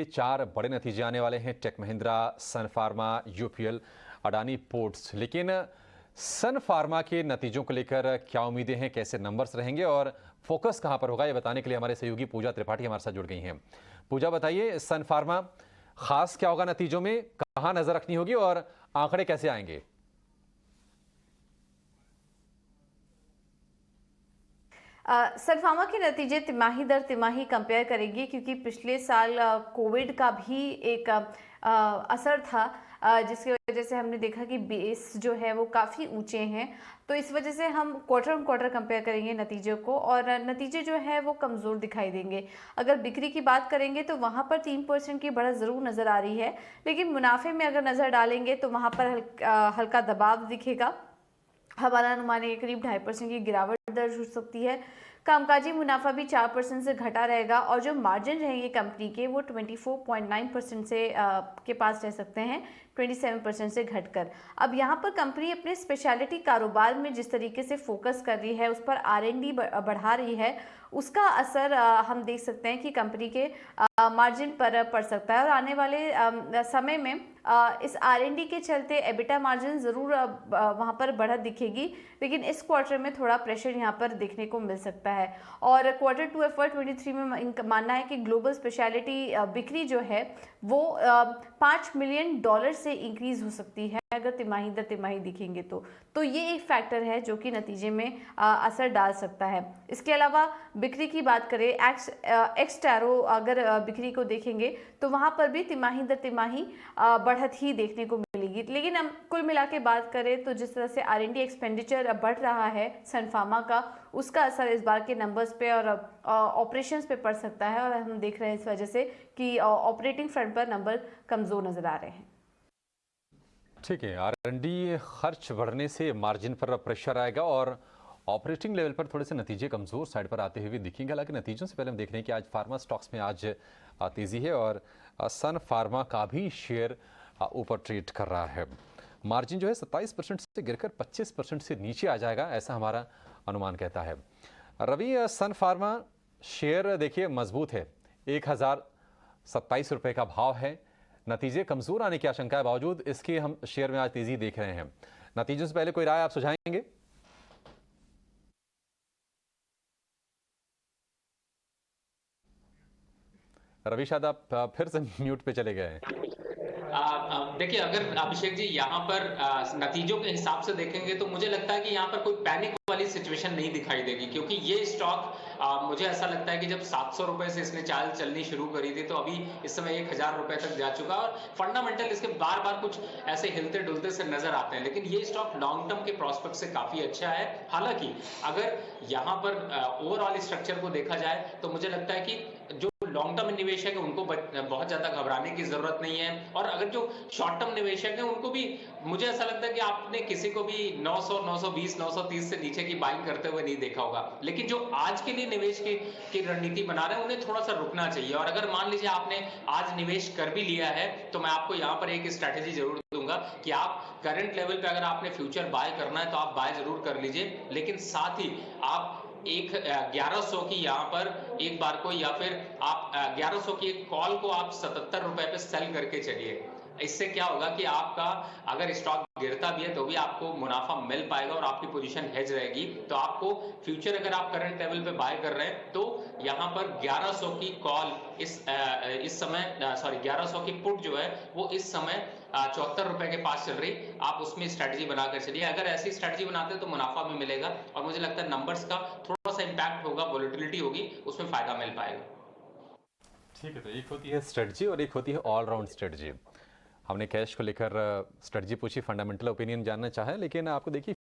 चार बड़े नतीजे आने वाले हैं। टेक महिंद्रा, सन फार्मा, यूपीएल, अडानी पोर्ट्स। लेकिन सन फार्मा के नतीजों को लेकर क्या उम्मीदें हैं, कैसे नंबर्स रहेंगे और फोकस कहां पर होगा, ये बताने के लिए हमारे सहयोगी पूजा त्रिपाठी हमारे साथ जुड़ गई हैं। पूजा, बताइए, सन फार्मा खास क्या होगा नतीजों में, कहां नजर रखनी होगी और आंकड़े कैसे आएंगे? सनफार्मा के नतीजे तिमाही दर तिमाही कंपेयर करेंगे, क्योंकि पिछले साल कोविड का भी एक असर था, जिसकी वजह से हमने देखा कि बेस जो है वो काफ़ी ऊंचे हैं। तो इस वजह से हम क्वार्टर ऑन क्वार्टर कंपेयर करेंगे नतीजों को, और नतीजे जो है वो कमज़ोर दिखाई देंगे। अगर बिक्री की बात करेंगे तो वहाँ पर 3% की बढ़त ज़रूर नज़र आ रही है, लेकिन मुनाफे में अगर नज़र डालेंगे तो वहाँ पर हल्का दबाव दिखेगा। हमारा अनुमान है करीब 2.5% की गिरावट दर्ज हो सकती है। कामकाजी मुनाफा भी 4% से घटा रहेगा, और जो मार्जिन रहेंगे कंपनी के वो 24.9% से के पास रह सकते हैं, 27% से घटकर। अब यहाँ पर कंपनी अपने स्पेशलिटी कारोबार में जिस तरीके से फोकस कर रही है, उस पर R&D बढ़ा रही है, उसका असर हम देख सकते हैं कि कंपनी के मार्जिन पर पड़ सकता है। और आने वाले समय में इस R&D के चलते एबिटा मार्जिन ज़रूर वहाँ पर बढ़त दिखेगी, लेकिन इस क्वार्टर में थोड़ा प्रेशर यहाँ पर देखने को मिल सकता है। और क्वार्टर 2 FY23 में इनका मानना है कि ग्लोबल स्पेशलिटी बिक्री जो है वो $5 मिलियन से इंक्रीज हो सकती है अगर तिमाही दर तिमाही दिखेंगे तो ये एक फैक्टर है जो कि नतीजे में असर डाल सकता है। इसके अलावा बिक्री की बात करें, एक्स टैरो अगर बिक्री को देखेंगे तो वहाँ पर भी तिमाही दर तिमाही बढ़त ही देखने को मिलेगी। लेकिन हम कुल मिला के बात करें तो जिस तरह से R&D एक्सपेंडिचर बढ़ रहा है सन फार्मा का, उसका असर इस बार के नंबर्स पे और ऑपरेशंस पे पड़ सकता है, और हम देख रहे हैं इस वजह से कि ऑपरेटिंग फ्रंट पर नंबर कमज़ोर नज़र आ रहे हैं। ठीक है, R&D खर्च बढ़ने से मार्जिन पर प्रेशर आएगा और ऑपरेटिंग लेवल पर थोड़े से नतीजे कमज़ोर साइड पर आते हुए दिखेंगे। हालांकि नतीजों से पहले हम देख रहे हैं कि आज फार्मा स्टॉक्स में आज तेज़ी है और सन फार्मा का भी शेयर ऊपर ट्रेड कर रहा है। मार्जिन जो है 27% से गिरकर 25% से नीचे आ जाएगा, ऐसा हमारा अनुमान कहता है। रवि, सन फार्मा शेयर देखिए मजबूत है, 1027 रुपये का भाव है। नतीजे कमज़ोर आने की आशंका है, बावजूद इसके हम शेयर में आज तेज़ी देख रहे हैं। नतीजों से पहले कोई राय आप सुझाएंगे? रवि, शायद आप फिर से म्यूट पे चले गए हैं। देखिए, अगर अभिषेक जी यहाँ पर नतीजों के हिसाब से देखेंगे तो मुझे लगता है कि यहाँ पर कोई पैनिक वाली सिचुएशन नहीं दिखाई देगी, क्योंकि ये स्टॉक मुझे ऐसा लगता है कि जब 700 रुपए से इसने चाल चलनी शुरू करी थी तो अभी इस समय 1000 रुपए तक जा चुका, और फंडामेंटल इसके बार बार कुछ ऐसे हिलते डुलते से नजर आते हैं, लेकिन ये स्टॉक लॉन्ग टर्म के प्रोस्पेक्ट से काफी अच्छा है। हालांकि अगर यहाँ पर ओवरऑल स्ट्रक्चर को देखा जाए तो मुझे लगता है कि जो लॉन्ग टर्म निवेशक है उनको बहुत ज्यादा घबराने की जरूरत नहीं है, और अगर जो शॉर्ट टर्म निवेशक है उनको भी मुझे ऐसा लगता है कि आपने किसी को भी 900, 920, 930 से नीचे की बाइंग करते हुए नहीं देखा होगा। लेकिन जो आज के लिए निवेश की रणनीति बना रहे हैं उन्हें थोड़ा सा रुकना चाहिए, और अगर मान लीजिए आपने आज निवेश कर भी लिया है तो मैं आपको यहाँ पर एक स्ट्रैटेजी जरूर दूंगा कि आप करंट लेवल पे अगर आपने फ्यूचर बाय करना है तो आप बाय जरूर कर लीजिए, लेकिन साथ ही आप 1100 की यहाँ पर एक बार को, या फिर आप 1100 की एक कॉल को आप 77 रुपए पे सेल करके चलिए। इससे क्या होगा कि आपका अगर स्टॉक गिरता भी है तो भी आपको मुनाफा मिल पाएगा और आपकी पोजीशन हेज रहेगी। तो आपको फ्यूचर अगर आप करंट लेवल पे बाय कर रहे हैं तो यहाँ पर 1100 की कॉल इस समय सॉरी 1100 की पुट जो है वो इस समय 74 रुपए के पास चल रही, आप उसमें स्ट्रेटजी बनाकर चलिए। अगर ऐसी स्ट्रेटजी बनाते हैं तो मुनाफा भी मिलेगा, और मुझे लगता है नंबर्स का थोड़ा सा इंपैक्ट होगा, वोलेटिलिटी होगी, उसमें फायदा मिल पाएगा। ठीक है, तो एक होती है स्ट्रेटजी और एक होती है ऑलराउंड स्ट्रेटजी। हमने कैश को लेकर स्ट्रेटजी पूछी, फंडामेंटल ओपिनियन जानना चाहे, लेकिन आपको देखिए